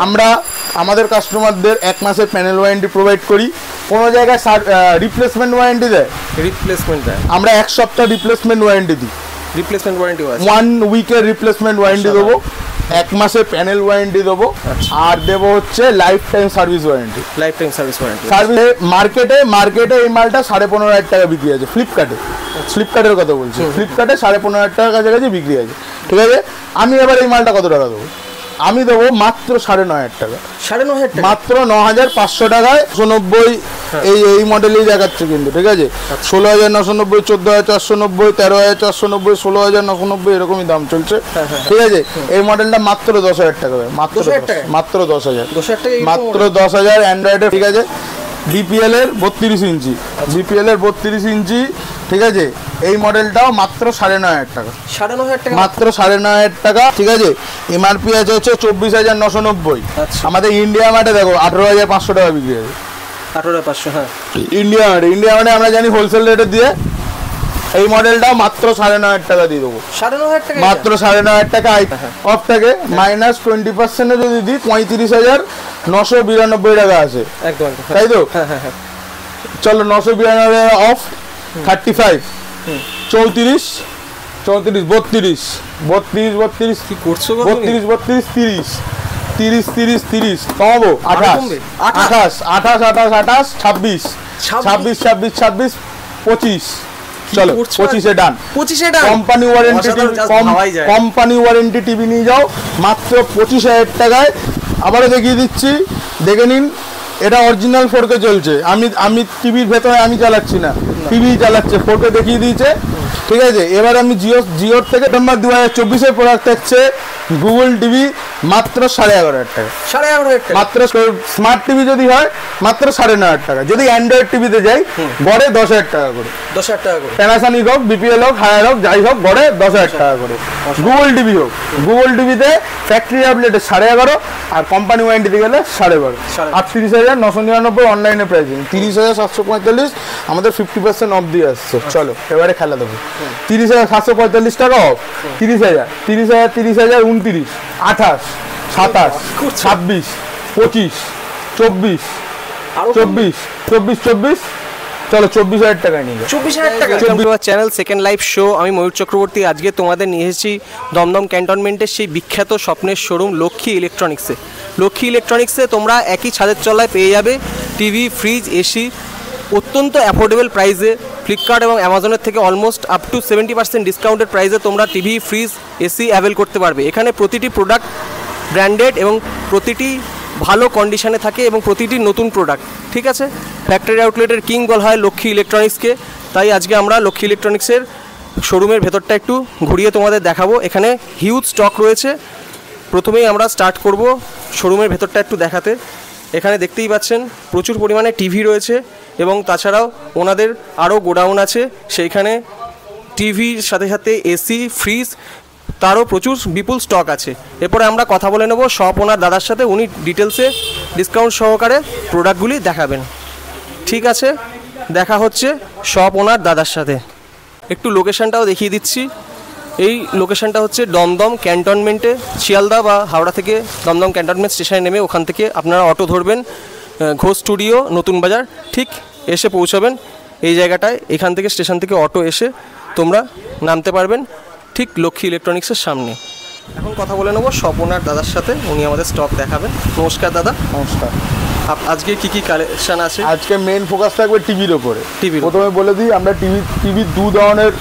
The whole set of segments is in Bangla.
আমরা আমাদের কাস্টমারদের 1 মাসের প্যানেল ওয়ারেন্টি প্রোভাইড করি। কোনো জায়গায় রিপ্লেসমেন্ট ওয়ারেন্টি দেয়, আমরা 1 সপ্তাহ রিপ্লেসমেন্ট ওয়ারেন্টি দিই। রিপ্লেসমেন্ট ওয়ারেন্টি 1 উইকের রিপ্লেসমেন্ট ওয়ারেন্টি দেবো, 1 মাসের প্যানেল ওয়ারেন্টি দেবো, আর দেবো হচ্ছে লাইফ টাইম সার্ভিস ওয়ারেন্টি। মার্কেটে এই মালটা 15,500 টাকা বিক্রি আছে। ফ্লিপকার্টের কথা বলছি, ফ্লিপকার্টে 15,500 টাকার কাছাকাছি বিক্রি আছে। ঠিক আছে, আমি এবার এই মালটা কত টাকা দেবো? আমি দেবো মাত্র 9,500 টাকা। মাত্র 9,500 টাকায় 90 এই মডেলেই দেখাচ্ছে কিন্তু। ঠিক আছে, 16,990, 14,490, 13,490, 16,990 এরকমই দাম চলছে। ঠিক আছে, এই মডেলটা মাত্র 10,000 টাকা, মাত্র 10,000, মাত্র 10,000 অ্যান্ড্রয়েডের। ঠিক আছে, বিপিএল এর 32 ইঞ্চি, ঠিক আছে, এই মডেলটাও মাত্র 9,500 টাকা, মাত্র 9,500 টাকা। ঠিক আছে, এমআরপি আছে হচ্ছে 24,990। আমাদের ইন্ডিয়া মার্টে দেখো 18,500 টাকা বিক্রি আছে। 18,500, হ্যাঁ, ইন্ডিয়া মার্টে আমরা জানি হোলসেল রেটে দিয়ে। এই মডেলটাও মাত্র 9,500 টাকা দিয়ে দেবো, মাত্র 9,500 টাকা। অফ থাকে -20% যদি দিই 35,992 টাকা আছে, তাই তো? চলো 992 অফ 35, 34, 32, 32, 32 কি করছো? 32, 30, 30, কমাবো 28, 26, 25। চলো 25-এ ডান। কোম্পানি ওয়ারেন্টি টিভি নিয়ে যাও মাত্র 25,000 টাকায়। আবারও দেখিয়ে দিচ্ছি, দেখে নিন, এটা অরিজিনাল 4K চলছে। আমি টিভির ভেতরে আমি চালাচ্ছি না, টিভি চালাচ্ছে, 4K দেখিয়ে দিয়েছে। ঠিক আছে, এবার আমি জিওর থেকে নম্বর 2024-এর প্রোডাক্ট থাকছে গুগল টিভি মাত্র 11,500 টাকা, মাত্র। স্মার্ট টিভি যদি হয় মাত্র 9,500 টাকা, যদি অ্যান্ড্রয়েড টিভিতে যাই গড়ে 10,000 টাকা করে, প্যানাসোনিক হোক, বিপিএল হোক, হায়ার হোক, যাই হোক, গড়ে 10,000 টাকা করে। গুগল টিভি হোক, গুগল টিভিতে ফ্যাক্টরি আপডেটে 11,500, আর কোম্পানি ওয়ারেন্টিতে গেলে 12,500। 38,999 অনলাইনে প্রাইসিং, 30,745 আমাদের 50% অফ দিয়ে আসছে। চলো এবারে খেলা দেবো। 30,745 টাকা অফ, 30,000, 30,000, 29, 28, 27, 26, 25, 24, 24, চলো 24,000 টাকা নিয়ে যাও। 24,000 টাকা। চ্যানেল সেকেন্ড লাইভ শো, আমি ময়ূর চক্রবর্তী। আজকে তোমাদের নিয়ে এসেছি দমদম ক্যান্টনমেন্টের সেই বিখ্যাত স্বপ্নের শোরুম লক্ষ্মী ইলেকট্রনিক্সে। তোমরা একই ছাদের তলায় পেয়ে যাবে টিভি, ফ্রিজ, এসি অত্যন্ত অ্যাফোর্ডেবল প্রাইসে। ফ্লিপকার্ট এবং অ্যামাজনের থেকে অলমোস্ট আপ টু 70% ডিসকাউন্টেড প্রাইসে তোমরা টিভি, ফ্রিজ, এসি অ্যাভেল করতে পারবে। এখানে প্রতিটি প্রোডাক্ট ব্র্যান্ডেড এবং প্রতিটি ভালো কন্ডিশনে থাকে এবং প্রতিটি নতুন প্রোডাক্ট। ঠিক আছে, ফ্যাক্টরি আউটলেটের কিং বলা হয় লক্ষ্মী ইলেকট্রনিক্সকে। তাই আজকে আমরা লক্ষ্মী ইলেকট্রনিক্সের শোরুমের ভেতরটা একটু ঘুরিয়ে তোমাদের দেখাবো। এখানে হিউজ স্টক রয়েছে। প্রথমেই আমরা স্টার্ট করব শোরুমের ভেতরটা একটু দেখাতে। এখানে দেখতেই পাচ্ছেন প্রচুর পরিমাণে টিভি রয়েছে এবং তাছাড়াও ওনাদের আরও গোডাউন আছে, সেইখানে টিভির সাথে সাথে এসি, ফ্রিজ, তারও প্রচুর বিপুল স্টক আছে। এরপরে আমরা কথা বলে নেব শপ ওনার দাদার সাথে, উনি ডিটেলসে ডিসকাউন্ট সহকারে প্রোডাক্টগুলি দেখাবেন। ঠিক আছে, দেখা হচ্ছে শপ ওনার দাদার সাথে। একটু লোকেশানটাও দেখিয়ে দিচ্ছি। এই লোকেশানটা হচ্ছে দমদম ক্যান্টনমেন্টে, শিয়ালদা বা হাওড়া থেকে দমদম ক্যান্টনমেন্ট স্টেশনে নেমে ওখান থেকে আপনারা অটো ধরবেন, ঘোষ স্টুডিও, নতুন বাজার, ঠিক এসে পৌঁছাবেন এই জায়গাটায়। এখান থেকে স্টেশন থেকে অটো এসে তোমরা নামতে পারবেন ঠিক লক্ষ্মী ইলেকট্রনিক্সের সামনে। এখন কথা বলে নেবো শপ ওনার দাদার সাথে, উনি আমাদের স্টক দেখাবেন। নমস্কার দাদা। নমস্কার। আজকে কি কালেকশন আছে? আজকে মেন ফোকাস থাকবে টিভির ওপরে। প্রথমে বলে দিই, আমরা টিভির 2 ধরনের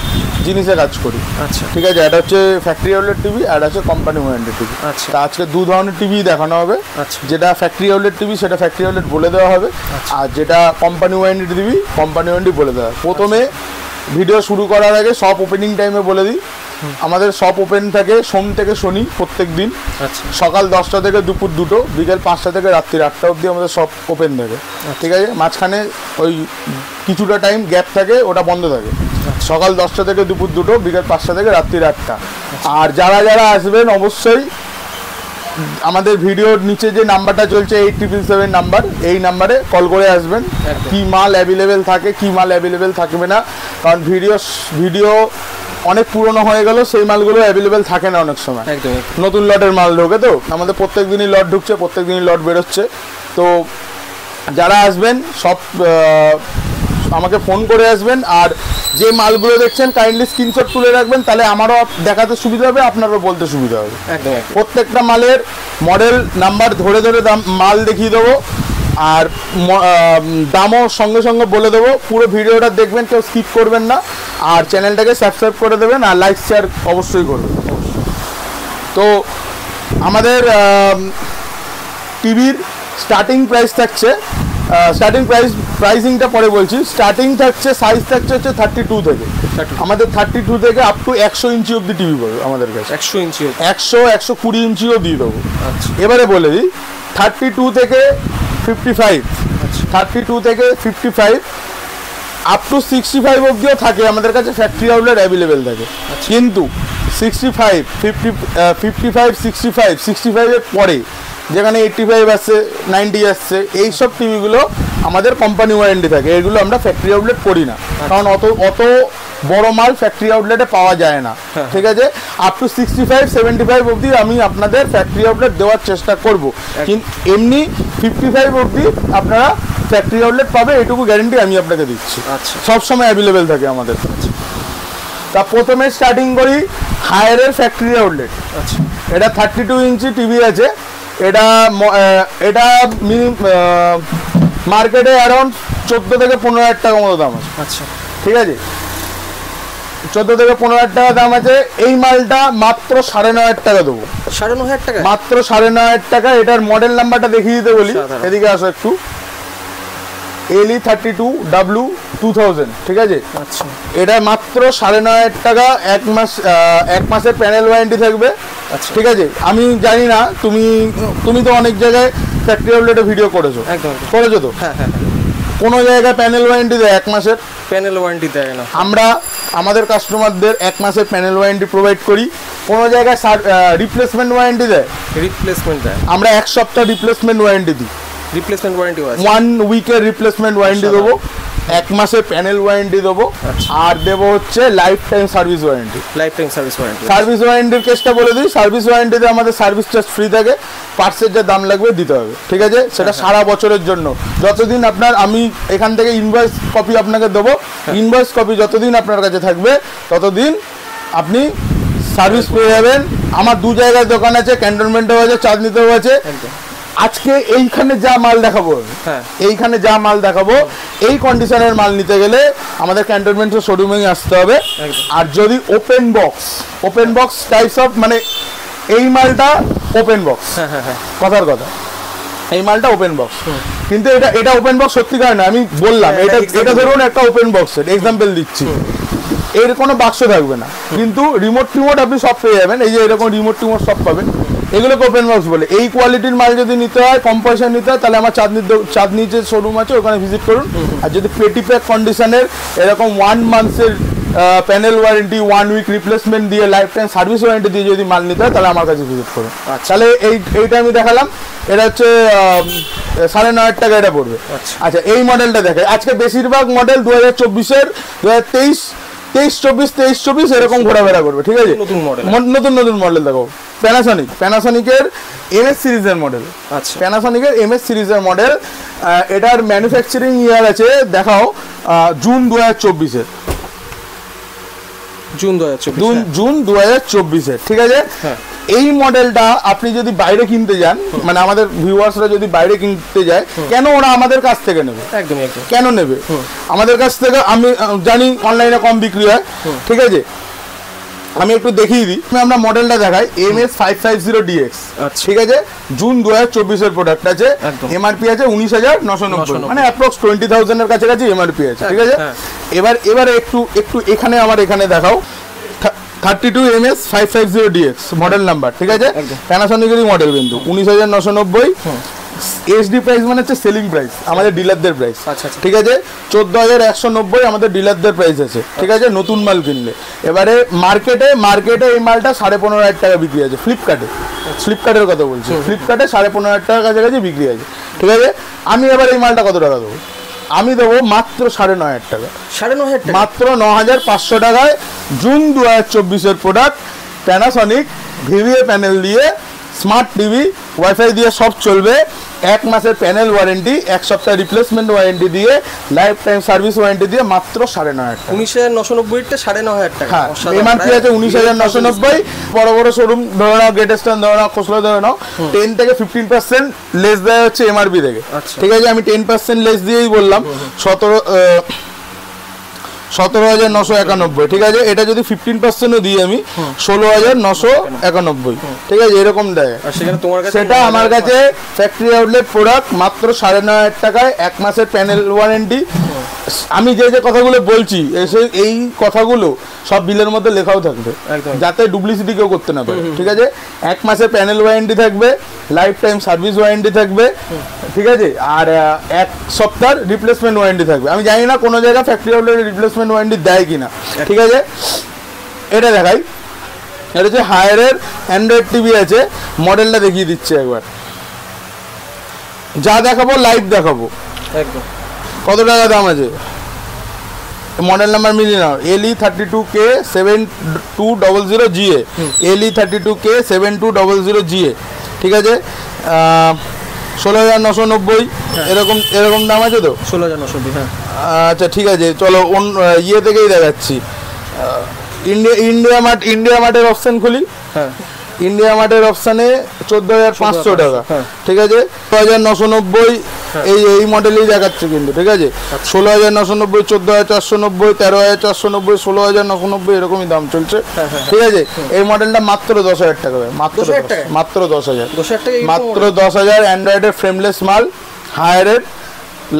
জিনিসে কাজ করি। আচ্ছা, ঠিক আছে, এটা হচ্ছে ফ্যাক্টরি আউটলেট টিভি আর আছে কোম্পানি ওয়ারেন্টি টিভি। আচ্ছা, তা আজকে 2 ধরনের টিভি দেখানো হবে। আচ্ছা, যেটা ফ্যাক্টরি আউটলেট টিভি সেটা ফ্যাক্টরি আউটলেট বলে দেওয়া হবে, আর যেটা company warranty TV company warranty বলে দেওয়া হবে। প্রথমে ভিডিও শুরু করার আগে শপ ওপেনিং টাইমে বলে দিই, আমাদের শপ ওপেন থাকে সোম থেকে শনি প্রত্যেক দিন। সকাল 10টা থেকে দুপুর 2টো, বিকেল 5টা থেকে রাত্রি 8টা অবধি আমাদের শপ ওপেন থাকে। ঠিক আছে, মাঝখানে ওই কিছুটা টাইম গ্যাপ থাকে, ওটা বন্ধ থাকে। সকাল 10টা থেকে দুপুর 2টো, বিকেল 5টা থেকে রাত্রি 8টা। আর যারা আসবেন অবশ্যই আমাদের ভিডিওর নিচে যে নাম্বারটা চলছে 8777 নাম্বার, এই নাম্বারে কল করে আসবেন। কি মাল অ্যাভেলেবেল থাকে, কি মাল অ্যাভেলেবেল থাকবে না, কারণ ভিডিও অনেক পুরনো হয়ে গেল, সেই মালগুলো অ্যাভেলেবেল থাকে না অনেক সময়। একদমই। নতুন লটের মাল ঢোকে, তো আমাদের প্রত্যেক দিনই লট ঢুকছে, প্রত্যেক দিনই লট বেরোচ্ছে। তো যারা আসবেন সব আমাকে ফোন করে আসবেন, আর যে মালগুলো দেখছেন কাইন্ডলি স্ক্রিনশট তুলে রাখবেন, তাহলে আমারও দেখাতে সুবিধা হবে, আপনারও বলতে সুবিধা হবে। একদম। প্রত্যেকটা মালের মডেল নাম্বার ধরে ধরে মাল দেখিয়ে দেবো, আর দামও সঙ্গে সঙ্গে বলে দেবো। পুরো ভিডিওটা দেখবেন, কেউ স্কিপ করবেন না, আর চ্যানেলটাকে সাবস্ক্রাইব করে দেবেন, আর লাইক শেয়ার অবশ্যই করবেন। তো আমাদের টিভির স্টার্টিং প্রাইস থাকছে, প্রাইসিংটা পরে বলছি। স্টার্টিং থাকছে, সাইজ থাকছে হচ্ছে 32 থেকে, আমাদের 32 থেকে আপ টু 100 ইঞ্চি অব্দি টিভি পাবে আমাদের কাছে। 100 ইঞ্চি, 120 ইঞ্চিও দিয়ে দেবো। এবারে বলে দিই 32 থেকে 55, 32 থেকে 55 আপ টু 65 অব্দিও থাকে আমাদের কাছে, ফ্যাক্টরি আউটলেট অ্যাভেলেবেল থাকে। কিন্তু 65, 55, 65 এর পরে যেখানে 85 আসছে, 90 আসছে, এইসব টিভিগুলো আমাদের কোম্পানি ওয়ারেন্টি থাকে। এগুলো আমরা ফ্যাক্টরি আউটলেট করি না, কারণ অত বড় মাল ফ্যাক্টরি আউটলেটে পাওয়া যায় না। ঠিক আছে, আপ টু 65, 75 অবধি আমি আপনাদের ফ্যাক্টরি আউটলেট দেওয়ার চেষ্টা করব, কিন্তু এমনি 55 অবধি আপনারা ফ্যাক্টরি আউটলেট পাবে, এটুকু গ্যারেন্টি আমি আপনাকে দিচ্ছি। সবসময় অ্যাভেলেবেল থাকে আমাদের। তা প্রথমে স্টার্টিং করি হায়ারের ফ্যাক্টরি আউটলেট। এটা 32 ইঞ্চি টিভি আছে। এটা মার্কেটে অ্যারাউন্ড 14 থেকে 15,000 টাকা মতো দাম আছে। আচ্ছা, ঠিক আছে, 14 থেকে 15,000 টাকা দাম আছে। এই মালটা মাত্র 9,500 টাকা দেবো। 9,500 টাকা? মাত্র 9,500 টাকা। এটার মডেল নাম্বারটা দেখিয়ে দিতে বলি, এদিকে আসো একটু। LE32W2000, ঠিক আছে। আচ্ছা, এটা মাত্র 9,500 টাকা। এক মাসের প্যানেল ওয়ারেন্টি থাকবে। ঠিক আছে, আমি জানি না তুমি তো অনেক জায়গায় ফ্যাক্টরি আউটলেটে ভিডিও করেছো তো? হ্যাঁ। কোনো জায়গায় প্যানেল ওয়ারেন্টি দেয় 1 মাসের? প্যানেল ওয়ারেন্টি দেয় না। আমরা আমাদের কাস্টমারদের 1 মাসের প্যানেল ওয়ারেন্টি প্রোভাইড করি। কোনো জায়গায় রিপ্লেসমেন্ট ওয়ারেন্টি দেয়? আমরা 1 সপ্তাহ রিপ্লেসমেন্ট ওয়ারেন্টি দিই। রিপ্লেসমেন্ট ওয়ারেন্টি আছে, 1 উইকের রিপ্লেসমেন্ট ওয়ারেন্টি দেবো, 1 মাসের প্যানেল ওয়ারেন্টি দেবো, আর দেবো হচ্ছে life time service warranty. Service ওয়ারেন্টির কেসটা বলে দিই। সার্ভিস ওয়ারেন্টিতে আমাদের সার্ভিস চার্জ ফ্রি থাকে, পার্টসের যা দাম লাগবে দিতে হবে। ঠিক আছে, সেটা সারা বছরের জন্য। যতদিন আমি এখান থেকে ইনভয়েস কপি আপনাকে দেবো, ইনভয়েস কপি যতদিন আপনার কাছে থাকবে ততদিন আপনি সার্ভিস পেয়ে যাবেন। আমার 2 জায়গায় দোকান আছে, ক্যান্টনমেন্টেও আছে, চাঁদনীতেও আছে। আজকে এইখানে যা মাল দেখাবো, এই কন্ডিশনের মাল নিতে গেলে আমাদের ক্যান্টনমেন্টের শোরুমে আসতে হবে। আর যদি ওপেন বক্স টাইপস অফ, মানে এই মালটা ওপেন বক্স, কথার কথা, এই মালটা ওপেন বক্স। কিন্তু এটা ওপেন বক্স সত্যিকার না, আমি বললাম। এটা ধরুন একটা ওপেন বক্সের এক্সাম্পল দিচ্ছি। এর কোনো বাক্স থাকবে না, কিন্তু রিমোট আপনি সব পেয়ে যাবেন। এই যে এরকম রিমোট সব পাবেন, এগুলোকে ওপেন বক্স বলে। এই কোয়ালিটির মাল যদি নিতে হয়, কম পয়সা নিতে হয়, তাহলে আমার চাঁদনি যে শোরুম আছে ওখানে ভিজিট করুন। আর যদি পেটি প্যাক কন্ডিশনের এরকম 1 মান্থের প্যানেল ওয়ারেন্টি, 1 উইক রিপ্লেসমেন্ট দিয়ে, লাইফ টাইম সার্ভিস ওয়ারেন্টি দিয়ে যদি মাল নিতে হয়, তাহলে আমার কাছে ভিজিট করুন। তাহলে এইটা আমি দেখালাম, এটা হচ্ছে 9,500 টাকা এটা পড়বে। আচ্ছা, এই মডেলটা দেখে আজকে বেশিরভাগ মডেল 2024-এর, 23-24 এরকম ঘোরাফেরা করবে। ঠিক আছে, নতুন মডেল দেখো। প্যানাসনিকের MS সিরিজের মডেল। প্যানাসনিকের MS সিরিজের মডেল। এটার ম্যানুফ্যাকচারিং ইয়ার আছে, দেখাও, জুন 2024-এর। জুন 2024-এর, ঠিক আছে। এই মডেলটা আপনি যদি বাইরে কিনতে যান, মানে আমাদের ভিউয়ার্সরা যদি বাইরে কিনতে যায়, কেন ওরা আমাদের কাছ থেকে নেবে? কেন নেবে আমাদের কাছ থেকে? আমি জানি অনলাইনে কম বিক্রি হয়। ঠিক আছে, আমি একটু দেখিয়ে দিই। আমরা মডেলটা দেখাই, MS550DX। ঠিক আছে, জুন 2024-এর প্রোডাক্ট আছে। এমআরপি আছে 19,990, মানে অ্যাপ্রক্স 20,000 এর কাছাকাছি এমআরপি আছে। ঠিক আছে, এবারে একটু এখানে দেখাও। 32 MS550DX মডেল নাম্বার। ঠিক আছে, প্যানাসনিকেরই মডেল, কিন্তু 19,990। এসডি প্রাইস মানে হচ্ছে সেলিং প্রাইস, আমাদের ডিলারদের প্রাইস। ঠিক আছে, 14,190 আমাদের ডিলারদের প্রাইস আছে। ঠিক আছে, নতুন মাল কিনলে। এবারে মার্কেটে এই মালটা 15,500 টাকা বিক্রি আছে। ফ্লিপকার্টের কথা বলছি, ফ্লিপকার্টে 15,500 টাকার কাছাকাছি বিক্রি আছে। ঠিক আছে, আমি এবার এই মালটা কত টাকা দেবো? আমি দেবো মাত্র 9,500 টাকা, 9,500 টাকা, মাত্র 9,500 টাকায় জুন 2024-এর প্রোডাক্ট। প্যানাসনিক ভিভিএ প্যানেল দিয়ে স্মার্ট টিভি, ওয়াইফাই দিয়ে সব চলবে, 1 মাসের প্যানেল ওয়ারেন্টি, 1 সপ্তাহ রিপ্লেসমেন্ট ওয়ারেন্টি দিয়ে, লাইফ টাইম সার্ভিস ওয়ারেন্টি দিয়ে মাত্র 9,500 টাকা। 19,990 টা 9,500 টাকা। হ্যাঁ, এমআরপি আছে 19,990। বড় বড় শোরুম ধরে নাও, গেট স্ট্যান্ড ধরে নাও, খোসলা ধরে নাও, 10 থেকে 15% লেস দেওয়া হচ্ছে এমআরপি থেকে। ঠিক আছে, আমি 10% লেস দিয়েই বললাম 17,991। ঠিক আছে, এটা যদি 15%ও দিই আমি 16,991। ঠিক আছে, এরকম দেয়। সেটা আমার কাছে ফ্যাক্টরি আউটলেট প্রোডাক্ট মাত্র 9,500 টাকায়, 1 মাসের প্যানেল ওয়ারেন্টি। আমি যে যে কথাগুলো বলছি এই কথাগুলো সব বিলের মধ্যে লেখাও থাকবে, যাতে ডুপ্লিসিটি কেউ করতে না পারে। ঠিক আছে, 1 মাসের প্যানেল ওয়ারেন্টি থাকবে, লাইফ টাইম সার্ভিস ওয়ারেন্টি থাকবে। ঠিক আছে, আর 1 সপ্তাহের রিপ্লেসমেন্ট ওয়ারেন্টি থাকবে। আমি জানি না কোনো জায়গায় ফ্যাক্টরি আউটলেটের রিপ্লেসমেন্ট ওয়ারেন্টি দেয় কিনা। ঠিক আছে, এটা দেখাই। এটা হচ্ছে হায়ারের অ্যান্ড্রয়েড টিভি আছে, মডেলটা দেখিয়ে দিচ্ছে একবার। যা দেখাবো লাইভ দেখাবো। একদম। কত টাকা দাম আছে? মডেল নাম্বার মিলিয়ে নাও, LE32K7200GA, LE32K7200GA। ঠিক আছে, 16,990 এরকম দাম আছে তো? 16,990। হ্যাঁ, আচ্ছা ঠিক আছে, চলো ইয়ে থেকেই দেখাচ্ছি। ইন্ডিয়া মার্টের অপশন খুলি। হ্যাঁ, ইন্ডিয়া মার্টের অপশানে 14,500 টাকা। ঠিক আছে, 16,990 এই মডেলেই দেখাচ্ছে কিন্তু। ঠিক আছে, 16,990, 14,490, 13,490, 16,990 এরকমই দাম চলছে। ঠিক আছে, এই মডেলটা মাত্র 10,000 টাকা, মাত্র 10,000, মাত্র 10,000। অ্যান্ড্রয়েডের ফ্রেমলেস মাল, হায়ারের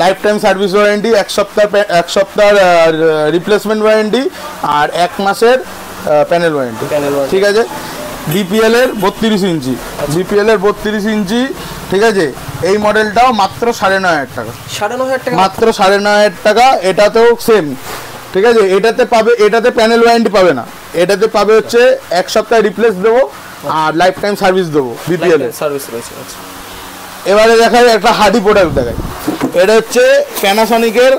লাইফ টাইম সার্ভিস ওয়ারেন্টি, 1 সপ্তাহ রিপ্লেসমেন্ট ওয়ারেন্টি, আর 1 মাসের প্যানেল ওয়ারেন্টি। ঠিক আছে, বিপিএল এর 32 ইঞ্চি, বিপিএল এর 32 ইঞ্চি। ঠিক আছে, এই মডেলটাও মাত্র 9,500 টাকা, 9,500 টাকা, মাত্র 9,500 টাকা। এটাতেও সেম। ঠিক আছে, এটাতে প্যানেল ওয়ারেন্টি পাবে না, এটাতে পাবে হচ্ছে 1 সপ্তাহ রিপ্লেস দেবো আর লাইফ টাইম সার্ভিস দেবো বিপিএল এর সার্ভিস রয়েছে। এবারে দেখাই একটা হার্ডি প্রোডাক্ট দেখাই। এটা হচ্ছে প্যানাসনিকের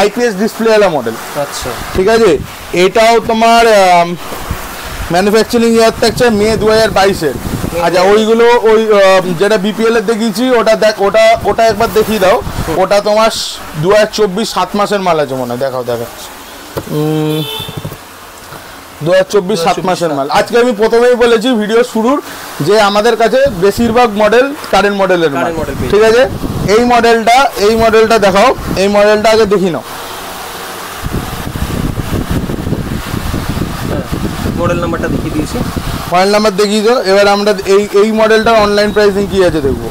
আইপিএস ডিসপ্লেওয়ালা মডেল। আচ্ছা, ঠিক আছে, এটাও তোমার ম্যানুফ্যাকচারিং ইয়ার থাকছে মে 2022-এর। আচ্ছা, ওইগুলো ওই যেটা বিপিএল এর দেখিয়েছি ওটা একবার দেখিয়ে দাও। ওটা তোমার 2024 7 মাসের মাল আছে মনে হয়। দেখাচ্ছি 2024 7 মাসের মাল। আজকে আমি প্রথমেই বলেছি ভিডিও শুরুর যে আমাদের কাছে বেশিরভাগ মডেল কারেন্ট মডেলের মাল। ঠিক আছে, এই মডেলটা দেখাও, এই মডেলটা আগে দেখি নাও। মডেল নাম্বারটা দেখিয়ে দিয়েছি, মডেল নাম্বার দেখিয়ে দাও। এবার আমরা এই মডেলটার অনলাইন প্রাইসিং কি আছে দেখবো।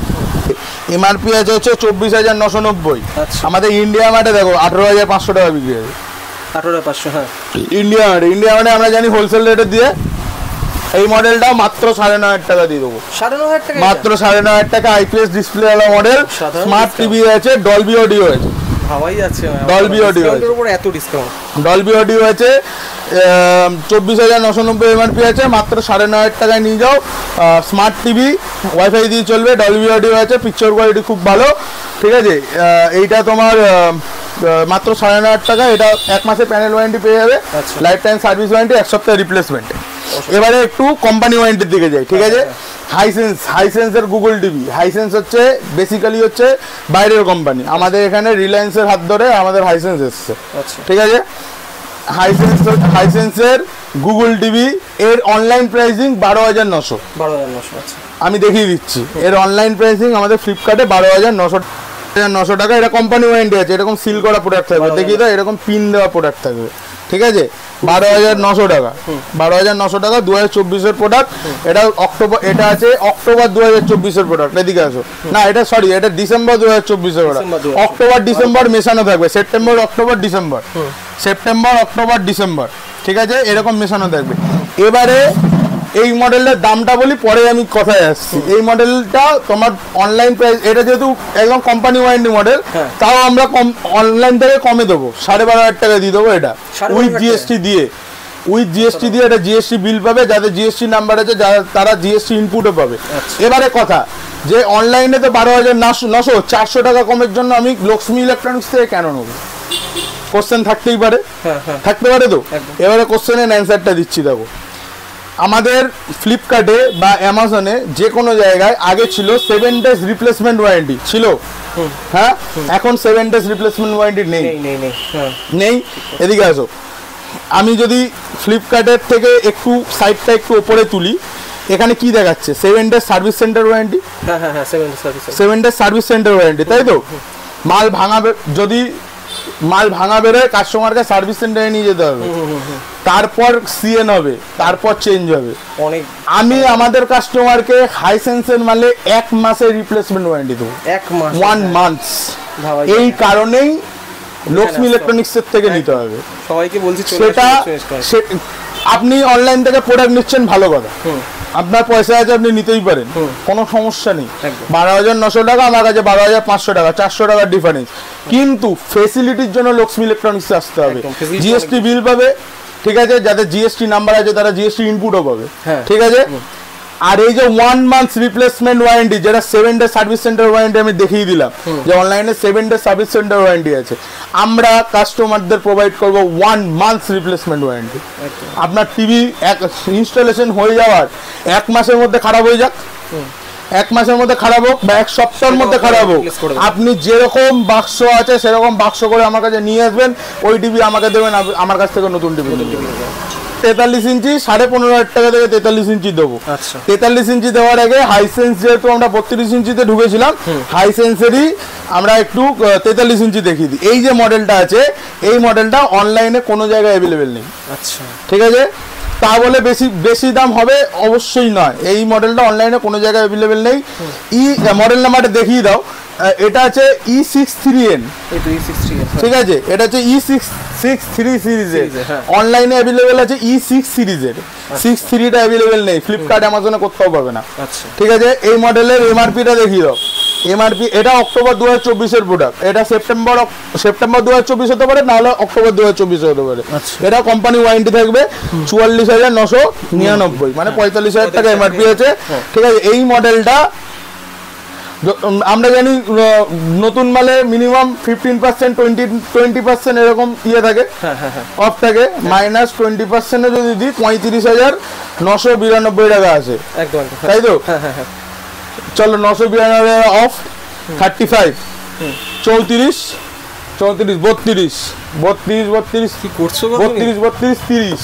এমআরপি আছে হচ্ছে 24,990। আমাদের ইন্ডিয়া মার্টে দেখো 18,500 টাকা বিক্রি আছে। 18,500। হ্যাঁ, ইন্ডিয়া মার্টে আমরা জানি হোলসেল রেটে দিয়ে। এই মডেলটা মাত্র 9,500 টাকা দিয়ে দেবো, 9,500 টাকা, মাত্র 9,500 টাকা। আইপিএস ডিসপ্লেওয়ালা মডেল, স্মার্ট টিভি আছে, ডলবি অডিও আছে, ভাবাই আছে, ডলবি অডিও আছে, উপর এত ডিসকাউন্ট। ডলবি অডিও আছে, 24,990 এমআরপি আছে, মাত্র 9,500 টাকায় নিয়ে যাও। স্মার্ট টিভি, ওয়াইফাই দিয়ে চলবে, ডলবি অডিও আছে, পিকচার কোয়ালিটি খুব ভালো। ঠিক আছে, এইটা তোমার মাত্র 9,500 টাকা। এটা 1 মাসের প্যানেল ওয়ারেন্টি পেয়ে যাবে, লাইফ টাইম সার্ভিস ওয়ারেন্টি, 1 সপ্তাহ রিপ্লেসমেন্ট। এবারে একটু কোম্পানি ওয়ারেন্টির দিকে যাই। ঠিক আছে, হাইসেন্সের গুগল টিভি। হাইসেন্স হচ্ছে বেসিক্যালি হচ্ছে বাইরের কোম্পানি, আমাদের এখানে রিলায়েন্সের হাত ধরে আমাদের হাইসেন্স এসছে। ঠিক আছে, হাইসেন্সের গুগল টিভি এর অনলাইন প্রাইসিং 12,900। আমি দেখিয়ে দিচ্ছি, এর অনলাইন প্রাইসিং আমাদের ফ্লিপকার্টে 12,900 টাকা। এটা কোম্পানি ওয়ারেন্টি আছে, এরকম সিল করা প্রোডাক্ট থাকবে, দেখিয়ে দাও, এরকম পিন দেওয়া প্রোডাক্ট থাকবে। ঠিক আছে, 12,900 টাকা, 12,900 টাকা 2024-এর প্রোডাক্ট। এটা আছে অক্টোবর 2024-এর প্রোডাক্ট। এদিকে আসো না, এটা ডিসেম্বর 2024-এর প্রোডাক্ট। অক্টোবর ডিসেম্বর মেশানো থাকবে, সেপ্টেম্বর অক্টোবর ডিসেম্বর। ঠিক আছে, এরকম মেশানো থাকবে। এবারে এই মডেলটার দামটা বলি, পরে আমি কথায় আসছি। এই মডেলটা তোমার অনলাইন প্রাইস, এটা যেহেতু একদম কোম্পানি ওয়ারেন্টি মডেল, তাও আমরা অনলাইন থেকে কমে দেবো, 12,500 টাকা দিয়ে দেবো। এটা উইথ জিএসটি দিয়ে উইথ জিএসটি দিয়ে এটা জিএসটি বিল পাবে, যাদের জিএসটি নাম্বার আছে তারা জিএসটি ইনপুটও পাবে। এবারে কথা যে অনলাইনে তো 12,900 400 টাকা কমের জন্য আমি লক্ষ্মী ইলেকট্রনিক্স থেকে কেন নেবো? কোশ্চেন থাকতেই পারে, থাকতে পারে তো। এবারে কোশ্চেনের অ্যান্সারটা দিচ্ছি। দেখো আমাদের ফ্লিপকার্টে বা অ্যামাজনে যে কোনো জায়গায় আগে ছিল 7 days রিপ্লেসমেন্ট ওয়ারেন্টি ছিল, হ্যাঁ এখন 7 days রিপ্লেসমেন্ট ওয়ারেন্টি নেই। এদিকে আসো, আমি যদি ফ্লিপকার্টের থেকে একটু সাইডটা একটু ওপরে তুলি, এখানে কি দেখাচ্ছে? 7 days service centre warranty. 7 days service centre warranty, তাই তো। মাল ভাঙা, যদি মাল ভাঙা বেরোয় কাস্টমারকে সার্ভিস সেন্টারে নিয়ে যেতে হবে, তারপর সিএন হবে, তারপর চেঞ্জ হবে। আমি আমাদের কাস্টমারকে হাইসেন্সের মালে 1 মাসের রিপ্লেসমেন্ট ওয়ারেন্টি দেবো, 1 month। এই কারণেই লক্ষ্মী ইলেকট্রনিক্সের থেকে নিতে হবে সবাইকে বলছি। সেটা আপনি অনলাইন থেকে প্রোডাক্ট নিচ্ছেন, ভালো কথা, আপনার পয়সা আছে, আপনি নিতেই পারেন, কোনো সমস্যা নেই। 12,900 টাকা, আমার কাছে 12,500 টাকা, 400 টাকার ডিফারেন্স। কিন্তু ফেসিলিটির জন্য লক্ষ্মী ইলেকট্রনিক্সে আসতে হবে। জিএসটি বিল পাবে, ঠিক আছে, যাদের জিএসটি নাম্বার আছে তারা জিএসটি ইনপুটও পাবে, ঠিক আছে। আর এই যে 1 month রিপ্লেসমেন্ট ওয়ারেন্টি, যেটা 7 days সার্ভিস সেন্টার ওয়ারেন্টি আমি দেখিয়ে দিলাম, যে অনলাইনে 7 days সার্ভিস সেন্টার ওয়ারেন্টি আছে, আমরা কাস্টমারদের প্রোভাইড করব 1 month রিপ্লেসমেন্ট ওয়ারেন্টি। আপনার টিভি ইনস্টলেশন হয়ে যাওয়ার 1 মাসের মধ্যে খারাপ হয়ে যাক, 1 মাসের মধ্যে খারাপ হোক বা 1 সপ্তাহের মধ্যে খারাপ হোক, আপনি যেরকম বাক্স আছে সেরকম বাক্স করে আমার কাছে নিয়ে আসবেন, ওই টিভি আমাকে দেবেন, আমার কাছ থেকে নতুন টিভি 43 ইঞ্চি 15,500 টাকা থেকে 43 ইঞ্চি দেবো। 43 ইঞ্চি দেওয়ার আগে হাইসেন্স, যেহেতু আমরা 32 ইঞ্চিতে ঢুকেছিলাম, হাইসেন্সেরই আমরা একটু 43 ইঞ্চি দেখিয়ে দিই। এই যে মডেলটা আছে, এই মডেলটা অনলাইনে কোনো জায়গায় অ্যাভেলেবেল নেই, ঠিক আছে। তা বলে বেশি দাম হবে অবশ্যই নয়, এই মডেলটা অনলাইনে কোনো জায়গায় অ্যাভেলেবেল নেই। মডেল নাম্বারটা দেখিয়ে দাও। এটা আছে E63N, ঠিক আছে, এটা হচ্ছে E63 সিরিজের, অনলাইনে অ্যাভেলেবেল আছে E6 সিরিজের। 63টা অ্যাভেলেবেল নেই, ফ্লিপকার্ট অ্যামাজনে কোথাও পাবে না, ঠিক আছে। এই মডেলের এমআরপিটা দেখিয়ে দাও। এমআরপি এটা অক্টোবর 2024-এর প্রোডাক্ট, এটা সেপ্টেম্বর 2024 হতে পারে, নাহলে অক্টোবর 2024 হতে পারে। এটা কোম্পানি ওয়ারেন্টি থাকবে 44,999, মানে 45,000 টাকা এমআরপি আছে, ঠিক আছে। এই মডেলটা আমরা জানি নতুন মালে মিনিমাম 15% 20% এরকম ইয়ে থাকে, অফ থাকে। -20% যদি দিই 35,992 টাকা আছে, তাই তো। চলো 992 অফ 35 34 34 32 32 32 কি করছো? 32 32 30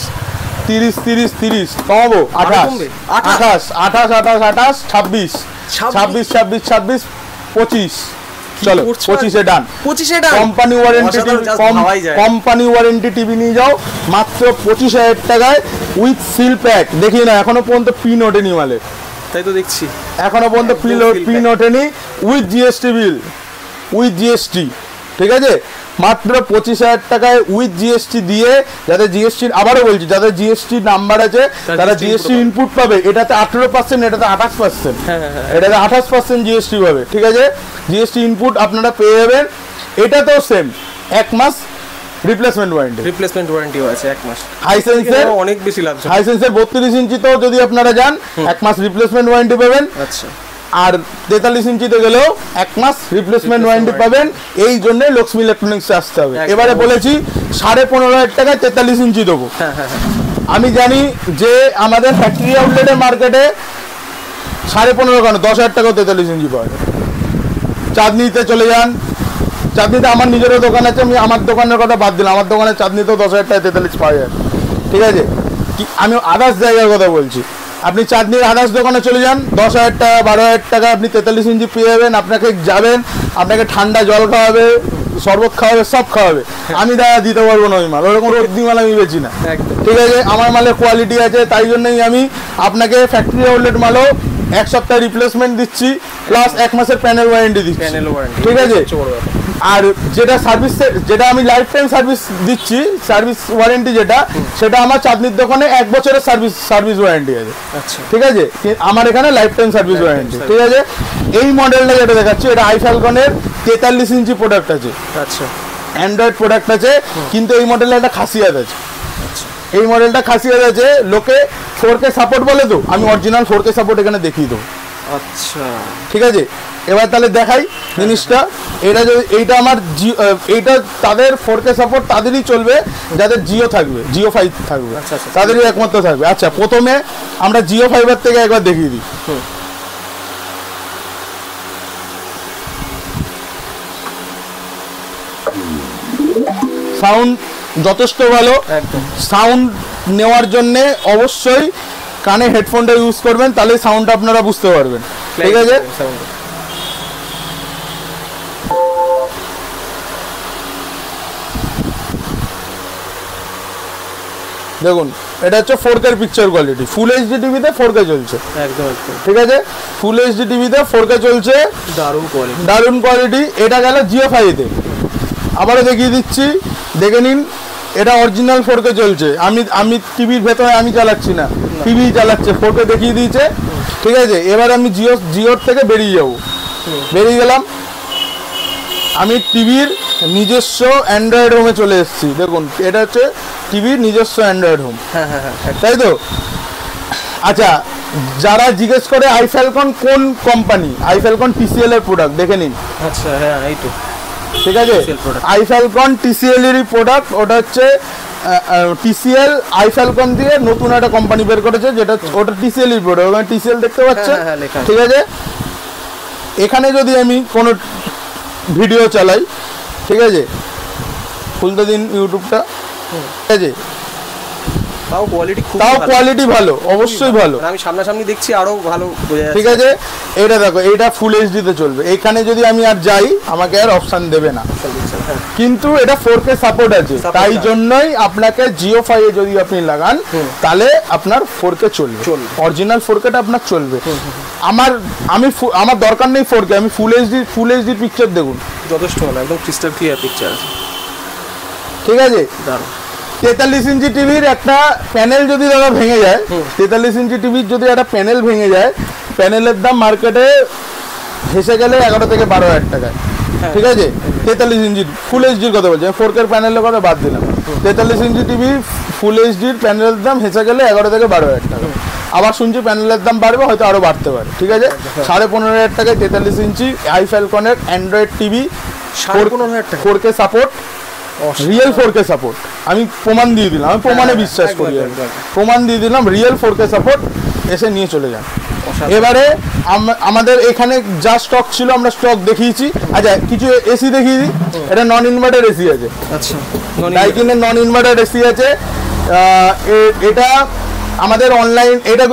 30 30 30 কমাবো 28 28 28 28 26 26 26 26 25। চলো 25-এ ডান। কোম্পানি ওয়ারেন্টি টিভি নিয়ে যাও মাত্র 25,000 টাকায় উইথ সিল প্যাক। দেখি না এখনো পর্যন্ত পিন ওঠেনি মালে, তাই তো দেখছি এখনো পর্যন্ত পিন ওঠেনি, with GST bill, with GST, ঠিক আছে। মাত্র 25,000 টাকায় উইথ জিএসটি দিয়ে, যাদের জিএসটি, আবারও বলছি, যাদের জিএসটি নাম্বার আছে তারা জিএসটি ইনপুট পাবে। এটাতে 18%, এটাতে 28%, এটাতে 28% জিএসটি পাবে, ঠিক আছে। জিএসটি ইনপুট আপনারা পেয়ে যাবেন। এটাতেও সেম 1 মাস রিপ্লেসমেন্ট ওয়ারেন্টিও আছে 1 মাস। হাইসেন্সের অনেক বেশি লাভ, হাইসেন্সের 32 ইঞ্চিতেও যদি আপনারা যান 1 মাস রিপ্লেসমেন্ট ওয়ারেন্টি পাবেন। আচ্ছা, আর 43 ইঞ্চিতে গেলেও 1 মাস রিপ্লেসমেন্ট ওয়ারেন্টি পাবেন। এই জন্য লক্ষ্মী ইলেকট্রনিক্সে আসতে হবে। এবারে বলেছি 15,500 টাকায় 43 ইঞ্চি দেবো। আমি জানি যে আমাদের ফ্যাক্টরি আউটলেটের মার্কেটে 15,500 কেন 10,000 টাকাও 43 ইঞ্চি পাওয়া যায়। চাঁদনিতে চলে যান, চাঁদনিতে আমার নিজেরও দোকান আছে, আমি আমার দোকানের কথা বাদ দিলাম, আমার দোকানে চাঁদনিতেও 10,000 টাকায় 43 পাওয়া যায়, ঠিক আছে। আমি আদার্স জায়গার কথা বলছি। আপনি চাঁদনির আদার্স দোকানে চলে যান, 10,000 টাকা 12,000 টাকা আপনি 43 ইঞ্চি পেয়ে যাবেন। আপনাকে যাবেন, আপনাকে ঠান্ডা জল খাওয়াবে, শরবত খাওয়াবে, সব খাওয়াবে। আমি দাদা দিতে পারবো না ওই মাল, ওরকম রোদ্দি মাল আমি বেচি না, ঠিক আছে। আমার মালের কোয়ালিটি আছে, তাই জন্যই আমি আপনাকে ফ্যাক্টরি আউটলেট মালও 1 সপ্তাহ রিপ্লেসমেন্ট দিচ্ছি, প্লাস 1 মাসের প্যানেল ওয়ারেন্টি দিচ্ছি, ঠিক আছে। আর যেটা সার্ভিস, যেটা আমি লাইফ টাইম সার্ভিস দিচ্ছি, সার্ভিস ওয়ারেন্টি যেটা, সেটা আমার চাঁদনির দোকানে 1 বছরের সার্ভিস ওয়ারেন্টি আছে, ঠিক আছে। আমার এখানে লাইফ টাইম সার্ভিস ওয়ারেন্টি, ঠিক আছে। এই মডেলটা যেটা দেখাচ্ছি, এটা আইফ্যালকনের 43 ইঞ্চি প্রোডাক্ট আছে, আচ্ছা, অ্যান্ড্রয়েড প্রোডাক্ট আছে। কিন্তু এই মডেলের একটা খাসিয়াত আছে, এই মডেলটা খাসিয়াত আছে, লোকে 4K সাপোর্ট বলে, তো আমি অরিজিনাল 4K সাপোর্ট এখানে দেখিয়ে দেবো। আচ্ছা ঠিক আছে, এবার তাহলে দেখাই জিনিসটা। এটা যদি এইটা আমার এইটা তাদের 4K সাপোর্ট তাদেরই চলবে যাদের জিও থাকবে, জিও 5 থাকবে, তাদেরই একমাত্র থাকবে। আচ্ছা, প্রথমে আমরা জিও ফাইবার থেকে একবার দেখিয়ে দিই। সাউন্ড যথেষ্ট ভালো। সাউন্ড নেওয়ার জন্য অবশ্যই কানে হেডফোনটা ইউজ করবেন, তাহলে সাউন্ডটা আপনারা বুঝতে পারবেন। ঠিক আছে, দেখুন এটা হচ্ছে 4K picture quality, full HD টিভিতে 4K চলছে। একদম একদম ঠিক আছে, ফুল এইচডি টিভিতে 4K চলছে, দারুণ কোয়ালিটি। এটা গেল জিও 5-তে, আবারও দেখিয়ে দিচ্ছি, দেখে নিন। এটা অরিজিনাল 4K চলছে। আমি টিভির ভেতরে আমি চালাচ্ছি না, টিভি চালাচ্ছে, 4K দেখিয়ে দিয়েছে। ঠিক আছে, এবার আমি জিওর থেকে বেরিয়ে যাব, বেরিয়ে গেলাম। আমি টিভির নিজস্ব অ্যান্ড্রয়েড হোমে চলে এসেছি। দেখুন এটা হচ্ছে টিভির নিজস্ব অ্যান্ড্রয়েড হোম, তাই তো? আচ্ছা, যারা জিজ্ঞেস করে আইফ্যালকন কোন কোম্পানি, আইফ্যালকন TCL এর প্রোডাক্ট, দেখে নিন। আচ্ছা হ্যাঁ, এই তো ঠিক আছে, আইফ্যালকন TCL এরই প্রোডাক্ট। ওটা হচ্ছে TCL আইফ্যালকন দিয়ে নতুন একটা কোম্পানি বের করেছে, যেটা ওটা TCL এর প্রোডাক্ট, ওখানে TCL দেখতে পাচ্ছেন। ঠিক আছে, এখানে যদি আমি কোনো ভিডিও চালাই, ঠিক আছে, খুলতে দিন ইউটিউবটা। ঠিক আছে, তাও কোয়ালিটি ভালো, অবশ্যই ভালো। আমি সামনাসামনি দেখছি আরো ভালো বোঝা যাচ্ছে। ঠিক আছে, এটা দেখো, এটা ফুল এইচডি তে চলবে। এখানে যদি আমি আর যাই আমাকে আর অপশন দেবে না, কিন্তু এটা 4K সাপোর্ট আছে, তাই জন্যই আপনাকে জিও 5 এ যদি আপনি লাগান তাহলে আপনার 4K চলবে, অরিজিনাল 4Kটা আপনার চলবে। আমার দরকার নেই 4K, আমি ফুল এইচডি পিকচার দেখুন, যথেষ্ট ভালো, একদম ক্রিস্টাল ক্লিয়ার পিকচার। ঠিক আছে, 43 ইঞ্চি টিভির একটা প্যানেল যদি দাদা ভেঙে যায়, 43 ইঞ্চি টিভির যদি একটা প্যানেল ভেঙে যায়, প্যানেলের দাম মার্কেটে হেসে গেলে 11 থেকে 12,000 টাকায়। ঠিক আছে, 43 ইঞ্চি ফুল এইচডির কথা বলছি, 4K প্যানেলের কথা বাদ দিলাম। 43 ইঞ্চি টিভি ফুল এইচডির প্যানেলের দাম হেসে গেলে 11 থেকে 12,000 টাকা। আবার শুনছি প্যানেলের দাম বাড়বে, হয়তো আরো বাড়তে পারে। ঠিক আছে, 15,500 টাকায় 43 ইঞ্চি আইফ্যালকনের Android TV, 4K support, real 4K support. আমি প্রমাণ দিয়ে দিলাম, আমি প্রমাণে বিশ্বাস করি, প্রমাণ দিয়ে দিলাম, রিয়েল 4K সাপোর্ট। এসে নিয়ে চলে যান। এবারে আমাদের এখানে যা স্টক ছিল আমরা স্টক দেখিয়েছি। আচ্ছা, কিছু এসি দেখিয়ে দিই। এটা নন ইনভার্টার এসি আছে। আচ্ছা, ডাইকিনের নন ইনভার্টার এসি আছে। এটা আমাদের অনলাইন, এটা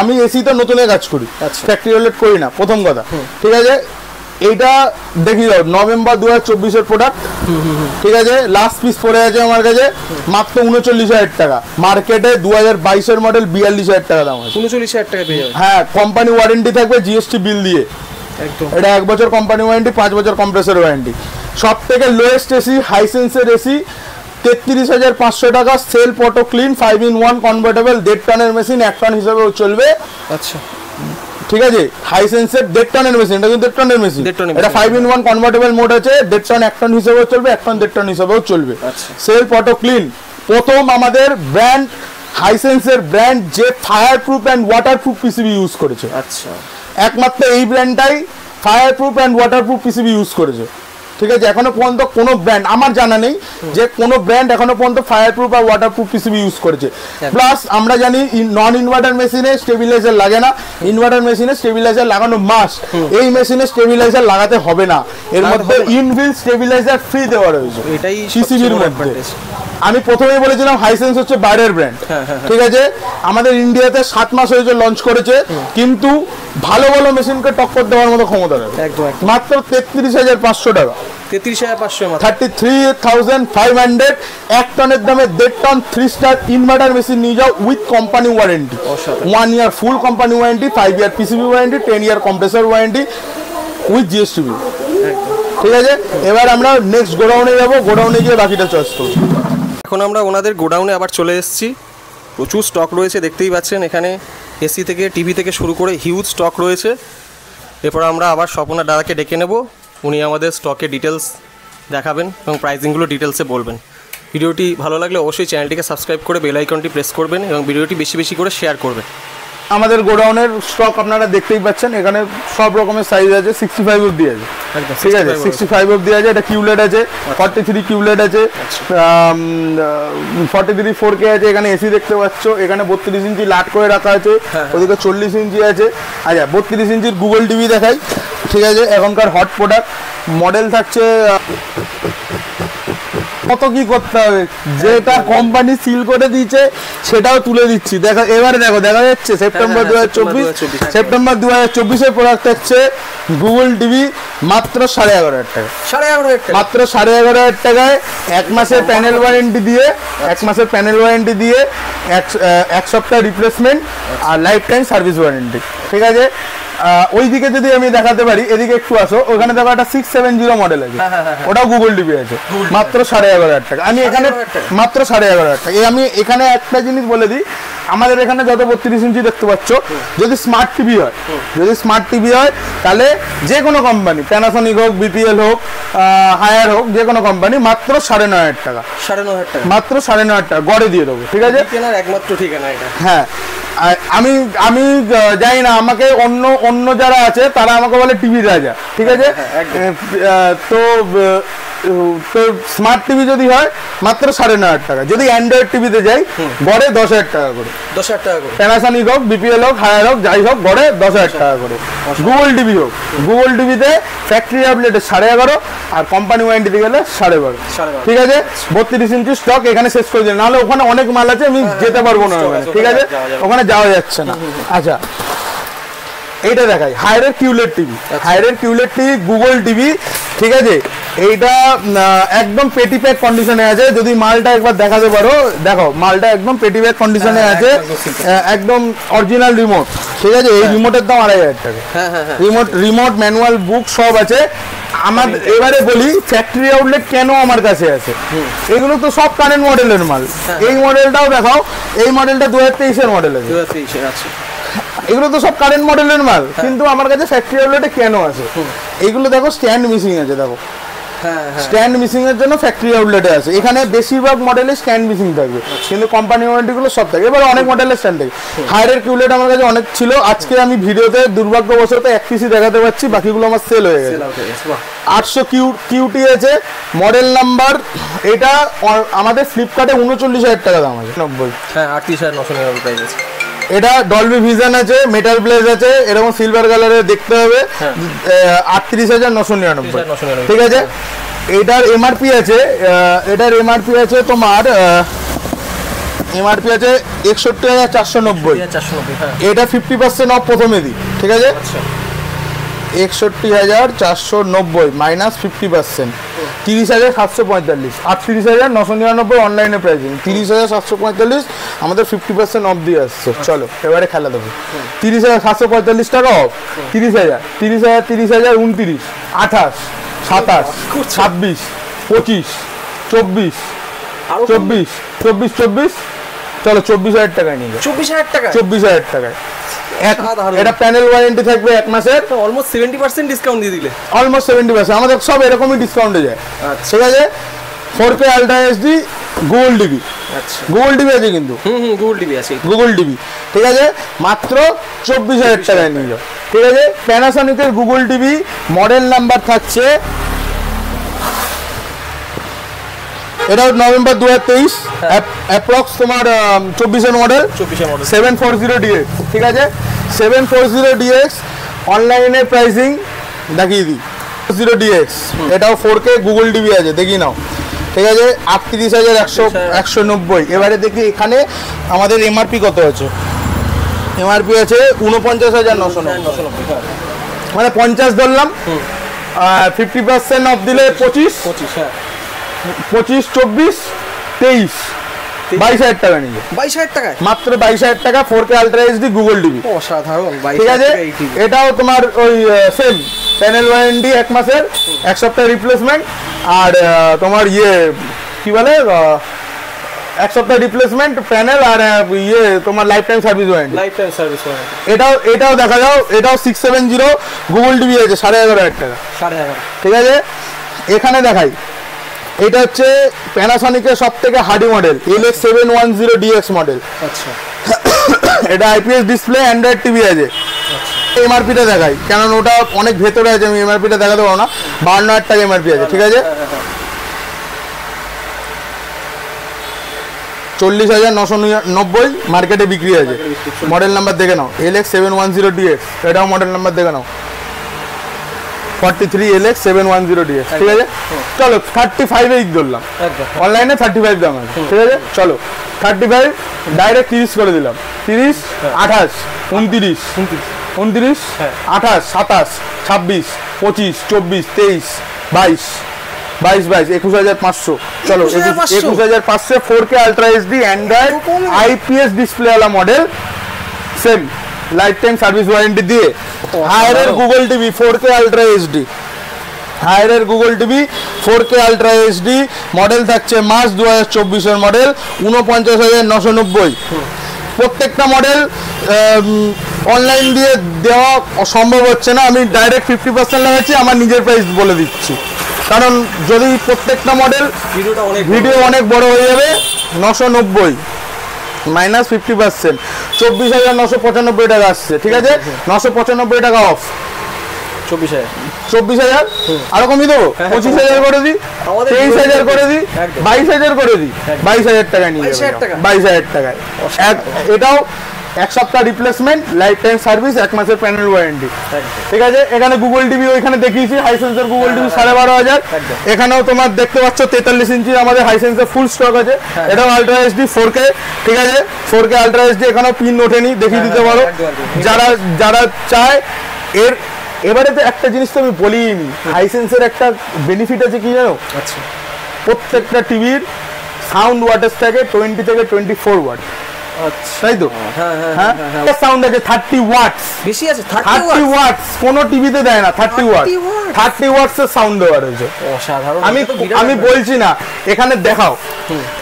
আমি এসি তো নতুন কাজ করি, ফ্যাক্টরি রিলেট করি না, প্রথম কথা। ঠিক আছে, এইটা দেখিয়ে দাও, নভেম্বর 2024-এর প্রোডাক্ট। ঠিক আছে, লাস্ট পিস পড়ে আছে আমার কাছে মাত্র 39,000 টাকা। মার্কেটে 2022-এর মডেল 42,000 টাকা দাম আছে। 39,000 টাকা পেয়ে যাবে। হ্যাঁ, কোম্পানি ওয়ারেন্টি থাকবে জিএসটি বিল দিয়ে। এটা 1 বছর কোম্পানি ওয়ারেন্টি, 5 বছর কম্প্রেসর ওয়ারেন্টি। সব থেকে লোয়েস্ট এসি, হাইসেন্সের এসি 33,500 টাকা। Self auto clean, 5-in-1 convertible, 1.5 টনের মেশিন, 1 টন হিসাবেও চলবে। আচ্ছা, ঠিক আছে, হাইসেন্সের 1.5 টনের মেশিন, এটা কিন্তু 1 টনের মেশিন। এটা 5-in-1 কনভার্টেবল মোড আছে, 1.5 টন 1 টন হিসেবেও চলবে, 1 টন 1.5 টন হিসেবেও চলবে। Self auto clean. প্রথম আমাদের ব্র্যান্ড হাইসেন্সের ব্র্যান্ড যে fire proof and water proof PCB use করেছে। আচ্ছা, একমাত্র এই ব্র্যান্ডটাই fire proof and water proof PCB use করেছে। ঠিক আছে, এখনো পর্যন্ত কোনো ব্র্যান্ড আমার জানা নেই যে কোনো ব্র্যান্ড এখনো পর্যন্ত ফায়ার প্রুফ আর ওয়াটার প্রুফ পিসিবি ইউজ করেছে। প্লাস আমরা জানি নন ইনভার্টার মেশিনে স্টেবিলাইজার লাগে না, ইনভার্টার মেশিনে স্টেবিলাইজার লাগানো মাস্ট। এই মেশিনে স্টেবিলাইজার লাগাতে হবে না, এর মধ্যে ইনবিল্ট স্টেবিলাইজার ফ্রি দেওয়া রয়েছে এটাই পিসিবির মধ্যে। আমি প্রথমেই বলেছিলাম হাইসেন্স হচ্ছে বাইরের ব্র্যান্ড। ঠিক আছে, আমাদের ইন্ডিয়াতে 7 মাস হয়েছে লঞ্চ করেছে, কিন্তু ভালো ভালো মেশিনকে টক্কর দেওয়ার মতো ক্ষমতা রাখে। মাত্র 33,500 টাকা। 33,500 1 টনের দামে 1.5 টন 3 স্টার ইনভার্টার মেশিন নিয়ে যাও with company warranty. 1 year full company warranty, 5 year PCB warranty, 10 year compressor warranty with GST bill. ঠিক আছে, এবার আমরা নেক্সট গোডাউনে যাব, গোডাউনে গিয়ে বাকিটা চয়েস করব। এখন আমরা ওনাদের গোডাউনে আবার চলে এসেছি। প্রচুর স্টক রয়েছে, দেখতেই পাচ্ছেন। এখানে এসি থেকে টিভি থেকে শুরু করে হিউজ স্টক রয়েছে। এরপর আমরা আবার স্বপনার দাদাকে ডেকে নেব, উনি আমাদের স্টকের ডিটেলস দেখাবেন এবং প্রাইসিংগুলো ডিটেলসে বলবেন। ভিডিওটি ভালো লাগলে অবশ্যই চ্যানেলটিকে সাবস্ক্রাইব করে বেল আইকনটি প্রেস করবেন এবং ভিডিওটি বেশি বেশি করে শেয়ার করবেন। আমাদের গোডাউনের স্টক আপনারা দেখতেই পাচ্ছেন, এখানে সব রকমের সাইজ আছে, 65 অবধি আছে, ঠিক আছে, 65 অবধি আছে। এটা কিউলেট আছে, 43 কিউলেট আছে, 43 4K আছে। এখানে এসি দেখতে পাচ্ছ, এখানে 32 ইঞ্চি লাট করে রাখা আছে, ওদিকে 40 ইঞ্চি আছে। আচ্ছা 32 ইঞ্চির গুগল টিভি দেখাই, ঠিক আছে, এখনকার হট প্রোডাক্ট মডেল থাকছে। কত কি করতে হবে, যেটা কোম্পানি সিল করে দিয়েছে সেটাও তুলে দিচ্ছি। দেখো এবারে দেখো, দেখা যাচ্ছে সেপ্টেম্বর 2024, সেপ্টেম্বর 2024 প্রোডাক্ট থাকছে গুগল টিভি মাত্র 11,500 টাকা, মাত্র 11,500 টাকায়। 1 মাসের প্যানেল ওয়ারেন্টি দিয়ে, 1 মাসের প্যানেল ওয়ারেন্টি দিয়ে, 1 সপ্তাহ রিপ্লেসমেন্ট আর লাইফ টাইম সার্ভিস ওয়ারেন্টি, ঠিক আছে। ওইদিকে যদি আমি দেখাতে পারি, এদিকে একটু আসো, ওখানে দেখো একটা 670 মডেল আছে, ওটাও গুগল টিভি আছে, মাত্র 11,500 টাকা। আমি এখানে মাত্র 11,500 টাকা। আমি এখানে একটা জিনিস বলে দিই, আমাদের এখানে যত 32 ইঞ্চি দেখতে পাচ্ছ, যদি স্মার্ট টিভি হয়, যদি স্মার্ট টিভি হয় তাহলে যে কোনো কোম্পানি, প্যানাসোনিক হোক, বিপিএল হোক, হায়ার হোক, যে কোনো কোম্পানি মাত্র 9,500 টাকা, মাত্র 9,500 টাকা গড়ে দিয়ে দেবো, ঠিক আছে। একমাত্র ঠিকানা এটা। হ্যাঁ, আমি জানি না, আমাকে অন্য যারা আছে তারা আমাকে বলে টিভি রাজা, ঠিক আছে। তো স্মার্ট টিভি যদি হয় মাত্র 9,500 টাকা, যদি অ্যান্ড্রয়েড টিভিতে যাই গড়ে 10,000 টাকা করে, 10,000 টাকা করে। প্যানাসোনিক হোক, বিপিএল হোক, হায়ার হোক, যাই হোক, গড়ে 10,000 টাকা করে। গুগল টিভি হোক, গুগল টিভিতে ফ্যাক্টরি আপডেটে 11,500 আর কোম্পানি ওয়ারেন্টিতে গেলে 12,500, ঠিক আছে। 32 ইঞ্চি স্টক এখানে শেষ করে দিন, নাহলে ওখানে অনেক মাল আছে, আমি যেতে পারবো না ওখানে, ঠিক আছে, ওখানে যাওয়া যাচ্ছে না। আচ্ছা এইটা দেখাই, হায়ারের কিউলেট টিভি, হায়ারের কিউলেট টিভি গুগল টিভি, ঠিক আছে। এইটা একদম পেটি প্যাক কন্ডিশনে আছে, যদি মালটা একবার দেখাতে পারো, দেখো মালটা একদম পেটি প্যাক কন্ডিশনে আছে, একদম অরিজিনাল রিমোট, ঠিক আছে। এই রিমোটের দাম 2,500 টাকা, রিমোট ম্যানুয়াল বুক সব আছে। আমার এবারে বলি ফ্যাক্টরি আউটলেট কেন আমার কাছে আছে, এগুলো তো সব কারেন্ট মডেলের মাল। এই মডেলটাও দেখাও, এই মডেলটা 2023-এর মডেল আছে, 2023-এর আছে। এগুলো তো সব কারেন্ট মডেলের মাল, কিন্তু আমার কাছে ফ্যাক্টরি আউটলেটে কেন আছে? এগুলো দেখো স্ট্যান্ড মিসিং আছে, দেখো স্ট্যান্ড মিসিং এর জন্য ফ্যাক্টরি আউটলেটে আছে। এখানে বেশিরভাগ মডেলে স্ট্যান্ড মিসিং থাকবে, কিন্তু কোম্পানি ওয়ারেন্টি গুলো সব থাকে। এবার অনেক মডেলের স্ট্যান্ড থাকে। হায়ারের কিউলেট আমার কাছে অনেক ছিল, আজকে আমি ভিডিওতে দুর্ভাগ্যবশত 1 পিসই দেখাতে পাচ্ছি, বাকিগুলো আমার সেল হয়ে গেছে। 800 কিউটি আছে, মডেল নাম্বার এটা আমাদের ফ্লিপকার্টে 39,000 টাকা দাম আছে, 90, হ্যাঁ 38,999 প্রাইস আছে। এটা ডলবি ভিশন আছে, মেটাল প্লেস আছে, এরকম সিলভার কালারে দেখতে হবে, 38,999, ঠিক আছে। এটার এমআরপি আছে, এটার এমআরপি আছে তোমার এমআরপি আছে 61,490, এটা 50% অফ প্রথমে দিই, ঠিক আছে। 61,490 মাইনাস 50%, 30,745, 38,999 অনলাইনে প্রাইসিং, 30,745 আমাদের 50% অফ দিয়ে আসছে। চলো এবারে খেলা দেবো। 30,745 টাকা অফ, 30,000, 30,000, 30,000, 29, 28, 27, 26, 25, 24, 24, 24, 24, চলো 24,000 টাকায় নিয়ে যাও। 24,000 টাকা, 24,000 টাকায়। এটা প্যানেল ওয়ারেন্টি থাকবে 1 মাসের, অলমোস্ট 70% ডিসকাউন্ট দিয়ে দিলে। অলমোস্ট 70%, আমাদের সব এরকমই ডিসকাউন্টে যায়, ঠিক আছে। 4K ultra HD Google TV, আচ্ছা গুগল টিভি আছে কিন্তু, গুগল টিভি আছে, গুগল টিভি, ঠিক আছে। মাত্র 24,000 টাকায় নিয়ে যাও, ঠিক আছে। প্যানাসোনিকের গুগল টিভি মডেল নাম্বার থাকছে, এটা নভেম্বর 2023, অ্যাপ্রক্স তোমার 24-এর মডেল, 740DX, ঠিক আছে। 740DX অনলাইনে প্রাইসিং দেখিয়ে দিই, 40DX এটাও 4K গুগল টিভি আছে, দেখি নাও, ঠিক আছে। 38,190। এবারে দেখি এখানে আমাদের এমআরপি কত আছে, এমআরপি আছে 49,990, মানে 50 ধরলাম, 50% অফ দিলে 25, 25, 24, 23, 22,000 টাকা নিয়ে, 22,000 টাকায়, মাত্র 22,000 টাকা। 4K ultra HD Google TV, অসাধারণ, ঠিক আছে। এটাও তোমার ওই সেম প্যানেল ওয়ারেন্টি 1 মাসের, 1 সপ্তাহ রিপ্লেসমেন্ট, আর তোমার কি বলে 1 সপ্তাহ রিপ্লেসমেন্ট প্যানেল, আর তোমার লাইফ টাইম সার্ভিস ওয়ারেন্টি, এটাও দেখা যাও, এটাও 670 গুগল টিভি আছে 11,500 টাকা, 11,500, ঠিক আছে। এখানে দেখাই এটা হচ্ছে প্যানাসনিকের সব থেকে হার্ডি মডেল LX710DX মডেল। আচ্ছা, এটা IPS ডিসপ্লে, অ্যান্ড্রয়েড টিভি আছে। এমআরপিটা দেখাই, কারণ ওটা অনেক ভেতরে আছে, আমি এমআরপিটা দেখাতে পারবো না। 52,000 টাকা এমআরপি আছে, ঠিক আছে। 40,990 মার্কেটে বিক্রি আছে। মডেল নাম্বার দেখে নাও, LX710DX, এটাও মডেল নাম্বার দেখে নাও, 43 LX710DX, ঠিক আছে। চলো 35 ধরলাম, অনলাইনে 35 দাম আছে, ঠিক আছে। চলো 35 ডাইরেক্ট 30 করে দিলাম। 30, 28, 29, 29, 28, 27, 26, 25, 24, 23, 22, 21,500। চলো 21,500 4K ultra HD Android IPS display वाला model, same life time service warranty দিয়ে। হায়ারের Google TV 4K ultra HD, হায়ারের Google TV 4K ultra HD model থাকছে মার্চ 2024 মডেল, 49,990। প্রত্যেকটা মডেল অনলাইন দিয়ে দেওয়া সম্ভব হচ্ছে না, আমি ডাইরেক্ট 50% লাগাচ্ছি, আমার নিজের প্রাইস বলে দিচ্ছি। কারণ যদি প্রত্যেকটা মডেল ভিডিও অনেক বড় হয়ে যাবে। 990 মাইনাস 50%, 24,995 টাকা আসছে, ঠিক আছে। 995 টাকা অফ, 24,000 আরো কমিয়ে দেবো, 25,000 করে দিই, 23,000 করে দিই, 22,000 করে দিই, 22,000 টাকায় নিয়ে যাবে, 22,000 টাকায়। এটাও 1 সপ্তাহ রিপ্লেসমেন্ট, লাইফ টাইম সার্ভিস, 1 মাসের প্যানেল ওয়ারেন্টি, ঠিক আছে। এখানে গুগল টিভি ওইখানে দেখিয়েছি, হাইসেন্সের গুগল টিভি 12,500। এখানেও তোমার দেখতে পাচ্ছ 43 ইঞ্চি আমাদের হাইসেন্সের ফুল স্টক আছে। এটাও আলট্রা এইচডি 4K, ঠিক আছে। 4K আলট্রা এইচডি, এখানেও পিন ওঠেনি, দেখিয়ে দিতে পারো যারা চায়। এবারে তো একটা জিনিস তো আমি বলিনি, হাইসেন্সের একটা বেনিফিট আছে কি জানো? আচ্ছা, প্রত্যেকটা টিভির সাউন্ড ওয়াটেজ থাকে 20 থেকে 24 ওয়াট। আচ্ছা, তাই তো? হ্যাঁ, সাউন্ড আছে 30 ওয়াটস, বেশি আছে 30 ওয়াটস, কোন টিভিতে দেয় না 30 ওয়াট। 30 ওয়াটস এর সাউন্ড দেওয়া রয়েছে, অসাধারণ। আমি বলছি না, এখানে দেখাও,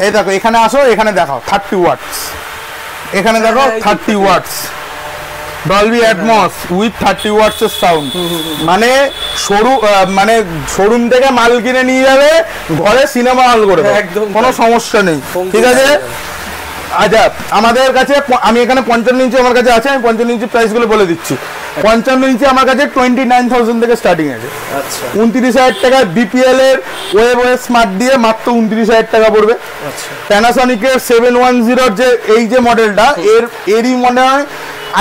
এই দেখো, এখানে আসো, এখানে দেখাও 30 ওয়াটস, এখানে দেখো 30 ওয়াটস, ডলবি অ্যাটমস উইথ 30 ওয়াটস এর সাউন্ড। মানে শোরুম থেকে মাল কিনে নিয়ে যাবে, ঘরে সিনেমা হল করে একদম কোনো সমস্যা নেই, ঠিক আছে। আচ্ছা, আমাদের কাছে আমি এখানে 55 ইঞ্চি আমার কাছে আছে, আমি 55 ইঞ্চি প্রাইস গুলো বলে দিচ্ছি। 55 ইঞ্চি আমার কাছে 29,000 থেকে স্টার্টিং আছে। আচ্ছা, 29,000 টাকা বিপিএল এর ওয়েব স্মার্ট দিয়ে মাত্র 29,000 টাকা পড়বে। আচ্ছা, প্যানাসনিকের 710 যে এই যে মডেলটা, এরই মনে হয়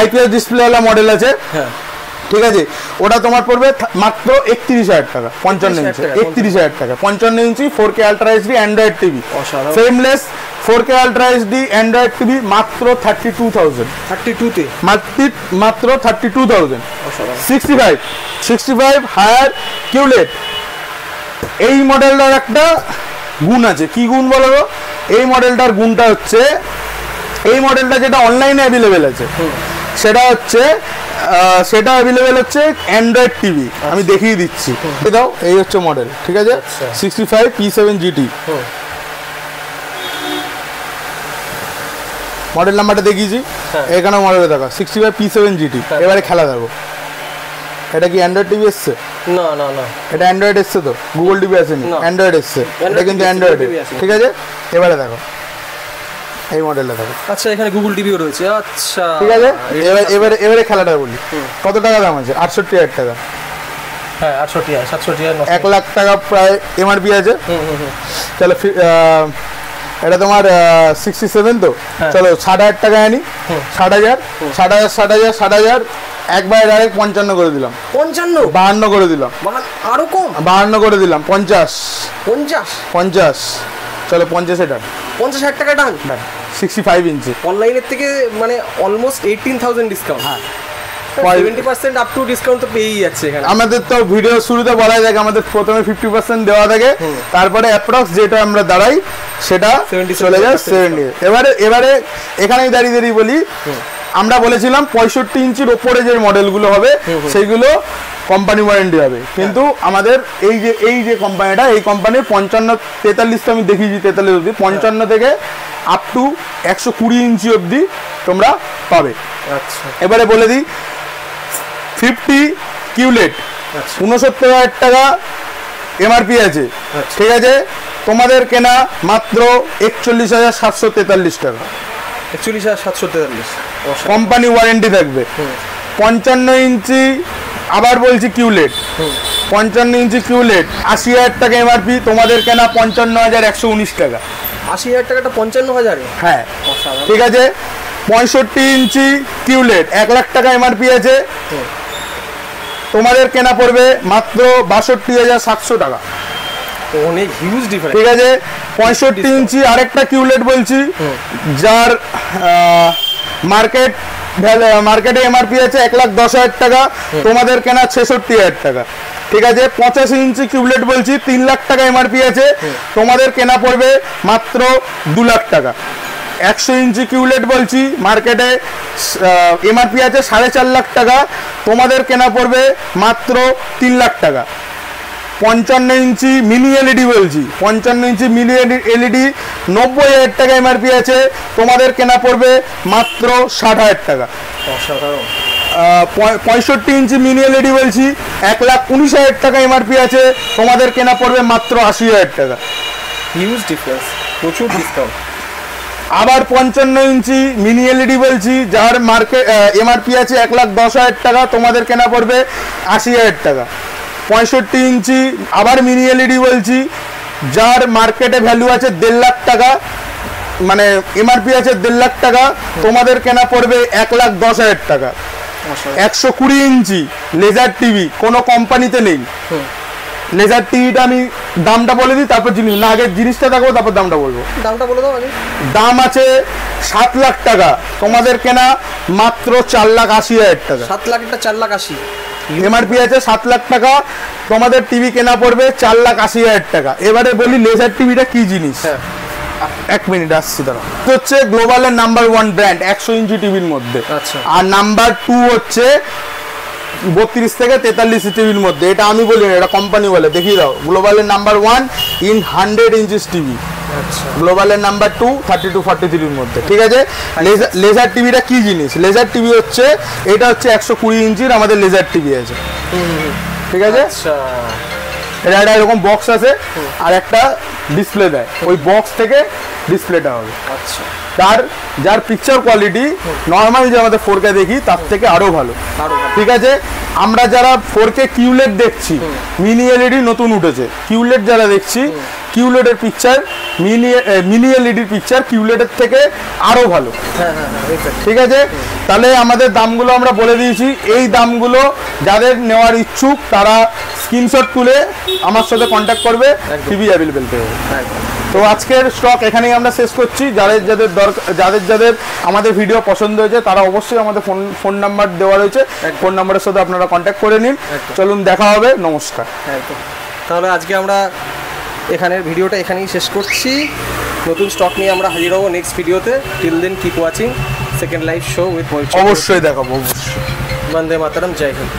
IPS ডিসপ্লে वाला মডেল আছে, ঠিক আছে। ওটা তোমার পড়বে মাত্র 31,000 টাকা, 55 ইঞ্চি 31,000 টাকা, 55 ইঞ্চি 4K ultra HD Android TV, frameless 4K ultra HD Android TV মাত্র 32,000, 32 তে মাত্র 32,000। 65 হায়ার কিউলেট। এই মডেলটার একটা গুণ আছে, কি গুণ বলো? এই মডেলটার গুণটা হচ্ছে, এই মডেলটা যেটা অনলাইনে অ্যাভেলেবেল আছে সেটা অ্যাভেলেবেল হচ্ছে অ্যান্ড্রয়েড টিভি। আমি দেখিয়ে দিচ্ছি, দাও, এই হচ্ছে মডেল, ঠিক আছে। 65 P7 GT মডেল নাম্বারটা দেখিয়েছি, এখানে মডেলে দেখো 65 P7 GT। এবারে খেলা দেখো, এটা কি অ্যান্ড্রয়েড টিভি এসছে? না না না, এটা অ্যান্ড্রয়েড এসছে তো, গুগল টিভি আসেনি, অ্যান্ড্রয়েড এসছে, এটা কিন্তু অ্যান্ড্রয়েড, ঠিক আছে। এবারে দেখো এই মডেলটা দেখো। আচ্ছা, এখানে গুগল টিভিও রয়েছে, আচ্ছা, ঠিক আছে। এবারে খেলাটা বলি, কত টাকা দাম আছে? 68,000 টাকা। হ্যাঁ, 68,000, 67,000, 1 লাখ টাকা প্রায় এমআরপি আছে। চলো, এটা তোমার 67 তো, চলো 60,000 টাকা আনি, 60,000 একবার ডাইরেক্ট 55 করে দিলাম, 52 করে দিলাম, আরো কম 52 করে দিলাম, 50। চলো 50 টাকা, 50,000 টাকা ডান। 65 ইঞ্চি অনলাইনের থেকে মানে অলমোস্ট 18,000 ডিসকাউন্ট। হ্যাঁ, 70% আপ টু ডিসকাউন্ট তো পেয়েই যাচ্ছে এখানে। আমাদের তো ভিডিও শুরুতে বলাই থাকে, আমাদের প্রথমে 50% দেওয়া থাকে, তারপরে অ্যাপ্রক্স যেটা আমরা দাঁড়াই সেটা চলে যায় 70। এবারে এখানেই দাঁড়িয়ে বলি, আমরা বলেছিলাম 65 ইঞ্চির ওপরে যে মডেলগুলো হবে সেইগুলো কোম্পানি ওয়ারেন্টি হবে, কিন্তু আমাদের এই যে কোম্পানিটা, এই কোম্পানির 43 তো আমি দেখিয়েছি, 43 অবধি, 55 থেকে আপ টু 120 ইঞ্চি অবধি তোমরা পাবে। আচ্ছা, এবারে বলে দিই 50 কিউলেট 69,000 টাকা এমআরপি আছে, ঠিক আছে। তোমাদের কেনা মাত্র 41,743 টাকা। 41,743 কোম্পানি ওয়ারেন্টি থাকবে। 55 ইঞ্চি, আবার বলছি কিউলেট, 55 ইঞ্চি কিউলেট 80,000 টাকা এমআরপি, তোমাদের কেনা 55,119 টাকা। 80,000 টাকাটা 55,000? হ্যাঁ ঠিক আছে। 65 ইঞ্চি কিউলেট 1 লাখ টাকা এমআরপি আছে, তোমাদের কেনা পড়বে মাত্র 62,700 টাকা। অনেক হিউজ ডিফারেন্স। ঠিক আছে। 65 ইঞ্চি আরেকটা কিউলেট বলছি, যার মার্কেটে এমআরপি আছে 1,10,000 টাকা, তোমাদের কেনা 66,000 টাকা। ঠিক আছে। 85 ইঞ্চি কিউলেট বলছি, 3 লাখ টাকা এমআরপি আছে, তোমাদের কেনা পড়বে মাত্র 2 লাখ টাকা। 100 ইঞ্চি কিউলেট বলছি, মার্কেটে এমআরপি আছে 4.5 লাখ টাকা, তোমাদের কেনা পড়বে মাত্র 3 লাখ টাকা। 55 ইঞ্চি মিনি এলইডি বলছি, 55 ইঞ্চি মিনি এলইডি 90,000 টাকা এমআরপি আছে, তোমাদের কেনা পড়বে মাত্র 60,000 টাকা। 65 ইঞ্চি মিনি এলইডি বলছি, 1,19,000 টাকা এমআরপি আছে, তোমাদের কেনা পড়বে মাত্র 80,000 টাকা। হিউজ ডিফারেন্স, প্রচুর ডিসকাউন্ট। আবার 55 ইঞ্চি মিনি এলইডি বলছি, যার এমআরপি আছে 1,10,000 টাকা, তোমাদের কেনা পড়বে 80,000 টাকা। 65 ইঞ্চি আবার মিনি এলইডি বলছি, যার মার্কেটে ভ্যালু আছে 1.5 লাখ টাকা, মানে এমআরপি আছে 1.5 লাখ টাকা, তোমাদের কেনা পড়বে 1,10,000 টাকা। 120 ইঞ্চি লেজার টিভি, কোনো কোম্পানিতে নেই। লেজার টিভিটা আমি দামটা বলে দিই, তারপর জিনিস না, আগে জিনিসটা দেখাবো তারপর দামটা বলবো। দামটা বলে দাও আগে। দাম আছে 7 লাখ টাকা, তোমাদের কেনা মাত্র 4,80,000 টাকা। 7 লাখটা 4,80,000, এমআরপি আছে 7 লাখ টাকা, তোমাদের টিভি কেনা পড়বে 4,80,000 টাকা। এবারে বলি লেজার টিভিটা কি জিনিস। 1 মিনিট আসছি দাঁড়া। হচ্ছে গ্লোবালের নাম্বার 1 ব্র্যান্ড 100 ইঞ্চি টিভির মধ্যে। আর নাম্বার 2 হচ্ছে 32 থেকে 43 টিভির মধ্যে। এটা আমি বলি না, এটা কোম্পানি বলে। দেখিয়ে দাও, গ্লোবালের নাম্বার 1 ইন 100 ইঞ্চিস টিভি, গ্লোবালের নাম্বার 2 32-43 এর মধ্যে। ঠিক আছে। লেজার টিভিটা কি জিনিস? লেজার টিভি হচ্ছে, এটা হচ্ছে 120 ইঞ্চির আমাদের লেজার টিভি আছে। ঠিক আছে। এটা একটা এরকম বক্স আছে আর একটা ডিসপ্লে দেয়, ওই বক্স থেকে ডিসপ্লেটা হবে। যার পিকচার কোয়ালিটি নর্মাল যে আমাদের 4K দেখি তার থেকে আরো ভালো। ঠিক আছে। আমরা যারা 4K কিউলেট দেখছি, মিনি এলইডি নতুন উঠেছে, কিউলেট যারা দেখছি, কিউলেটের পিকচার মিনি এলইডির পিকচার কিউলেটের থেকে আরো ভালো। ঠিক আছে। তাহলে আমাদের দামগুলো আমরা বলে দিয়েছি। এই দামগুলো যাদের নেওয়ার ইচ্ছুক তারা স্ক্রিনশট তুলে আমার সাথে কন্ট্যাক্ট করবে, টিভি অ্যাভেলেবেল পেয়ে যাবে। তো আজকের স্টক এখানেই আমরা শেষ করছি। যাদের দরকার, যাদের আমাদের ভিডিও পছন্দ হয়েছে তারা অবশ্যই আমাদের ফোন নাম্বার দেওয়া রয়েছে, ফোন নাম্বারের সাথে আপনারা কন্ট্যাক্ট করে নিন। চলুন, দেখা হবে। নমস্কার। তাহলে আজকে আমরা এখানের ভিডিওটা এখানেই শেষ করছি। নতুন স্টক নিয়ে আমরা হাজির হবো নেক্সট ভিডিওতে। Till then keep watching second live show with Mohit. অবশ্যই দেখাবো, অবশ্যই। বন্দে মাতরম, জয় হিন্দ।